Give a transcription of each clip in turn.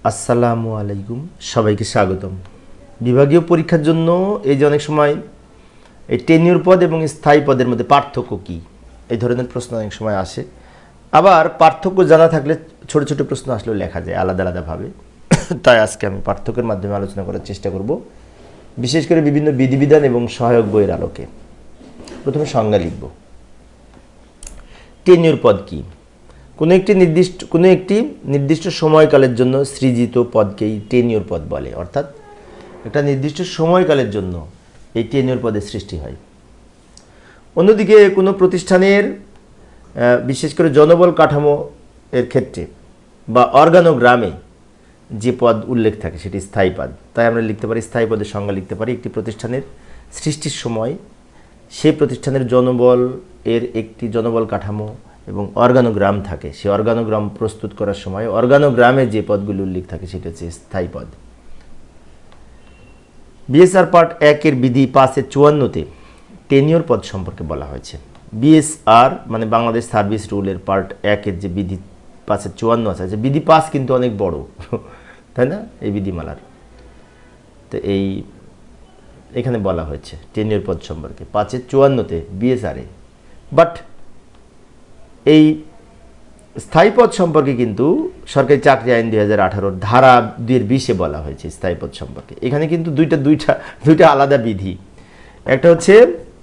আসসালামু আলাইকুম, সবাইকে স্বাগতম। বিভাগীয় পরীক্ষার জন্য এই যে অনেক সময় এই টেনিউর পদ এবং স্থায়ী পদের মধ্যে পার্থক্য কী, এই ধরনের প্রশ্ন অনেক সময় আসে। আবার পার্থক্য জানা থাকলে ছোট ছোট প্রশ্ন আসলেও লেখা যায় আলাদা আলাদাভাবে। তাই আজকে আমি পার্থক্যের মাধ্যমে আলোচনা করার চেষ্টা করব, বিশেষ করে বিভিন্ন বিধিবিধান এবং সহায়ক বইয়ের আলোকে। প্রথমে সংজ্ঞা লিখব। টেনিউর পদ কী? কোনো একটি নির্দিষ্ট সময়কালের জন্য সৃজিত পদকেই টেনিউর পদ বলে। অর্থাৎ একটা নির্দিষ্ট সময়কালের জন্য এই টেনিউর পদের সৃষ্টি হয়। অন্যদিকে কোনো প্রতিষ্ঠানের বিশেষ করে জনবল কাঠামো এর ক্ষেত্রে বা অর্গানোগ্রামে যে পদ উল্লেখ থাকে সেটি স্থায়ী পদ। তাই আমরা লিখতে পারি, স্থায়ী পদের সংজ্ঞা লিখতে পারি, একটি প্রতিষ্ঠানের সৃষ্টির সময় সেই প্রতিষ্ঠানের জনবল এর একটি জনবল কাঠামো এবং অর্গানোগ্রাম থাকে। সেই অর্গানোগ্রাম প্রস্তুত করার সময় অর্গানোগ্রামে যে পদগুলি উল্লেখ থাকে সেটা হচ্ছে স্থায়ী পদ। বিএসআর পার্ট 1-এর বিধি 5-54-তে টেনিওর পদ সম্পর্কে বলা হয়েছে। বিএসআর মানে বাংলাদেশ সার্ভিস রুলের পার্ট 1-এর যে বিধি 5-54 আছে, বিধি 5 কিন্তু অনেক বড়, তাই না, এই বিধিমালার। তো এখানে বলা হয়েছে টেনিওর পদ সম্পর্কে 5-54-তে বিএসআরে। বাট এই স্থায়ী পদ সম্পর্কে কিন্তু সরকারি চাকরি আইন 2018 ধারা 2-20-এ বলা হয়েছে স্থায়ী পদ সম্পর্কে। এখানে কিন্তু দুইটা আলাদা বিধি, একটা হচ্ছে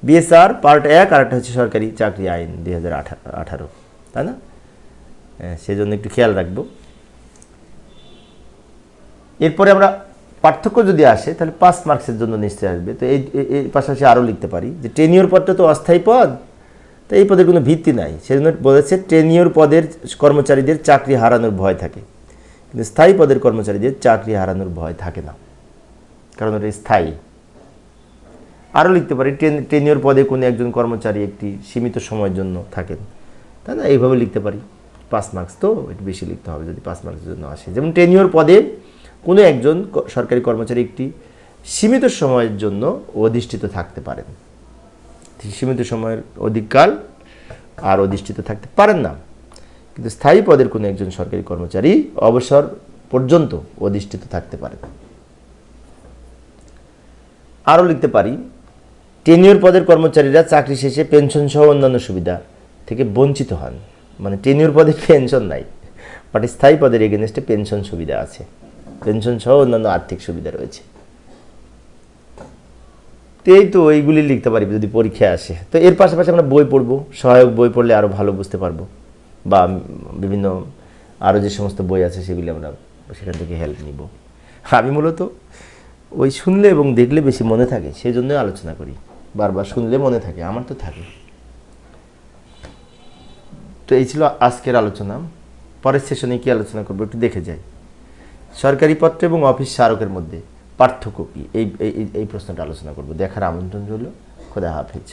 বিএসআর পার্ট 1 আর একটা হচ্ছে সরকারি চাকরি আইন 2018, তাই না? সেজন্য একটু খেয়াল রাখবো। এরপরে আমরা পার্থক্য যদি আসে তাহলে 5 মার্কসের জন্য নিশ্চয়ই আসবে। তো এই পাশাপাশি আরও লিখতে পারি যে টেনিওর পদটা তো অস্থায়ী পদ, তো এই পদের কোনো ভিত্তি নাই। সেজন্য বলেছে টেনিওর পদের কর্মচারীদের চাকরি হারানোর ভয় থাকে, কিন্তু স্থায়ী পদের কর্মচারীদের চাকরি হারানোর ভয় থাকে না, কারণ ওটা স্থায়ী। আরও লিখতে পারি টেনিওর পদে কোনো একজন কর্মচারী একটি সীমিত সময়ের জন্য থাকেন, তাই না? এইভাবে লিখতে পারি। 5 মার্কস তো একটু বেশি লিখতে হবে যদি 5 মার্কসের জন্য আসে। যেমন টেনিওর পদে কোনো একজন সরকারি কর্মচারী একটি সীমিত সময়ের জন্য অধিষ্ঠিত থাকতে পারেন, সীমিত সময়ের অধিককাল আর অধিষ্ঠিত থাকতে পারেন না। কিন্তু স্থায়ী পদের কোনো একজন সরকারি কর্মচারী অবসর পর্যন্ত অধিষ্ঠিত থাকতে পারেন। আরও লিখতে পারি টেনিওর পদের কর্মচারীরা চাকরি শেষে পেনশন সহ অন্যান্য সুবিধা থেকে বঞ্চিত হন। মানে টেনিওর পদে পেনশন নাই, বাট স্থায়ী পদের এগেনস্টে পেনশন সুবিধা আছে, পেনশন সহ অন্যান্য আর্থিক সুবিধা রয়েছে। তো এইগুলি লিখতে পারি যদি পরীক্ষায় আসে। তো এর পাশাপাশি আমরা বই পড়বো, সহায়ক বই পড়লে আরও ভালো বুঝতে পারবো, বা বিভিন্ন আরও যে সমস্ত বই আছে সেগুলি আমরা সেখান থেকে হেল্প নিব। আমি মূলত ওই শুনলে এবং দেখলে বেশি মনে থাকে, সেই জন্যই আলোচনা করি। বারবার শুনলে মনে থাকে, আমার তো থাকে। তো এই ছিল আজকের আলোচনা। পরের সেশনে কি আলোচনা করবো একটু দেখে যাই। সরকারি পত্র এবং অফিস স্মারকের মধ্যে পার্থক্য কী, এই প্রশ্নটা আলোচনা করব। দেখার আমন্ত্রণ রইল। খোদা হাফেজ।